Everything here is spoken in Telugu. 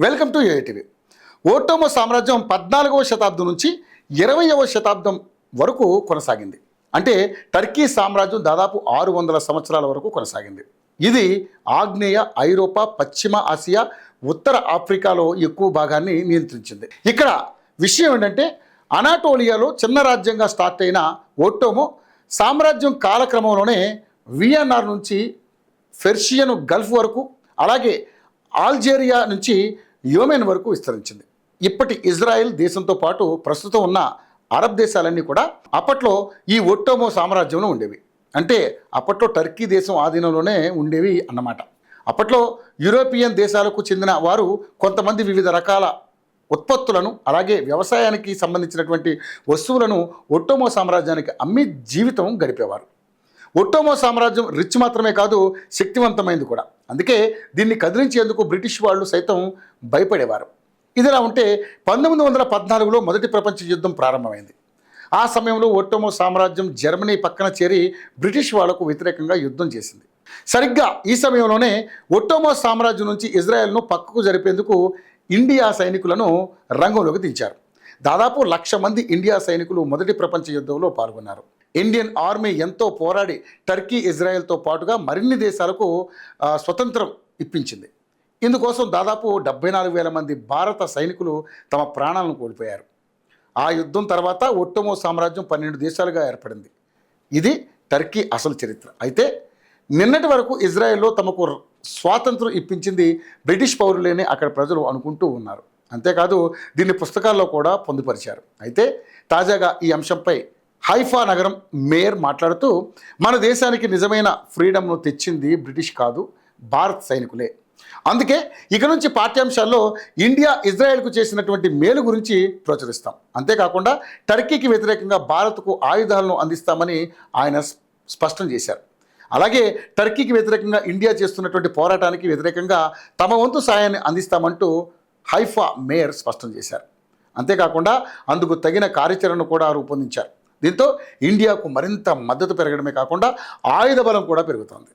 Welcome to ఏఐటీవీ. ఓటోమో సామ్రాజ్యం 14వ శతాబ్దం నుంచి 20వ శతాబ్దం వరకు కొనసాగింది. అంటే టర్కీ సామ్రాజ్యం దాదాపు 600 సంవత్సరాల వరకు కొనసాగింది. ఇది ఆగ్నేయ ఐరోపా, పశ్చిమ ఆసియా, ఉత్తర ఆఫ్రికాలో ఎక్కువ భాగాన్ని నియంత్రించింది. ఇక్కడ విషయం ఏంటంటే అనాటోలియాలో చిన్న రాజ్యంగా స్టార్ట్ అయిన ఓటోమో సామ్రాజ్యం కాలక్రమంలోనే వియన్నార్ నుంచి పెర్షియన్ గల్ఫ్ వరకు, అలాగే ఆల్జేరియా నుంచి యోమెన్ వరకు విస్తరించింది. ఇప్పటి ఇజ్రాయెల్ దేశంతో పాటు ప్రస్తుతం ఉన్న అరబ్ దేశాలన్నీ కూడా అప్పట్లో ఈ ఓటోమో సామ్రాజ్యంలో ఉండేవి. అంటే అప్పట్లో టర్కీ దేశం ఆధీనంలోనే ఉండేవి అన్నమాట. అప్పట్లో యూరోపియన్ దేశాలకు చెందిన వారు కొంతమంది వివిధ రకాల ఉత్పత్తులను, అలాగే వ్యవసాయానికి సంబంధించినటువంటి వస్తువులను ఓటోమో సామ్రాజ్యానికి అమ్మి జీవితం గడిపేవారు. ఓటోమో సామ్రాజ్యం రిచ్ మాత్రమే కాదు, శక్తివంతమైంది కూడా. అందుకే దీన్ని కదిలించేందుకు బ్రిటిష్ వాళ్ళు సైతం భయపడేవారు. ఇదిలా ఉంటే 1914లో మొదటి ప్రపంచ యుద్ధం ప్రారంభమైంది. ఆ సమయంలో ఓటోమో సామ్రాజ్యం జర్మనీ పక్కన చేరి బ్రిటిష్ వాళ్లకు వ్యతిరేకంగా యుద్ధం చేసింది. సరిగ్గా ఈ సమయంలోనే ఓటోమో సామ్రాజ్యం నుంచి ఇజ్రాయెల్ను పక్కకు జరిపేందుకు ఇండియా సైనికులను రంగంలోకి దించారు. దాదాపు 1,00,000 మంది ఇండియా సైనికులు మొదటి ప్రపంచ యుద్ధంలో పాల్గొన్నారు. ఇండియన్ ఆర్మీ ఎంతో పోరాడి టర్కీ, ఇజ్రాయెల్తో పాటుగా మరిన్ని దేశాలకు స్వతంత్రం ఇప్పించింది. ఇందుకోసం దాదాపు 74,000 మంది భారత సైనికులు తమ ప్రాణాలను కోల్పోయారు. ఆ యుద్ధం తర్వాత ఓటోమో సామ్రాజ్యం 12 దేశాలుగా ఏర్పడింది. ఇది టర్కీ అసలు చరిత్ర. అయితే నిన్నటి వరకు ఇజ్రాయెల్లో తమకు స్వాతంత్రం ఇప్పించింది బ్రిటిష్ పౌరులేనే అక్కడ ప్రజలు అనుకుంటూ ఉన్నారు. అంతేకాదు దీన్ని పుస్తకాల్లో కూడా పొందుపరిచారు. అయితే తాజాగా ఈ అంశంపై హైఫా నగరం మేయర్ మాట్లాడుతూ, మన దేశానికి నిజమైన ఫ్రీడమ్ను తెచ్చింది బ్రిటిష్ కాదు, భారత్ సైనికులే. అందుకే ఇక నుంచి పాఠ్యాంశాల్లో ఇండియా ఇజ్రాయెల్కు చేసినటువంటి మేలు గురించి ప్రచురిస్తాం. అంతేకాకుండా టర్కీకి వ్యతిరేకంగా భారత్కు ఆయుధాలను అందిస్తామని ఆయన స్పష్టం చేశారు. అలాగే టర్కీకి వ్యతిరేకంగా ఇండియా చేస్తున్నటువంటి పోరాటానికి వ్యతిరేకంగా తమ వంతు సాయాన్ని అందిస్తామంటూ హైఫా మేయర్ స్పష్టం చేశారు. అంతేకాకుండా అందుకు తగిన కార్యాచరణను కూడా రూపొందించారు. దీంతో ఇండియాకు మరింత మద్దతు పెరగడమే కాకుండా ఆయుధ బలం కూడా పెరుగుతోంది.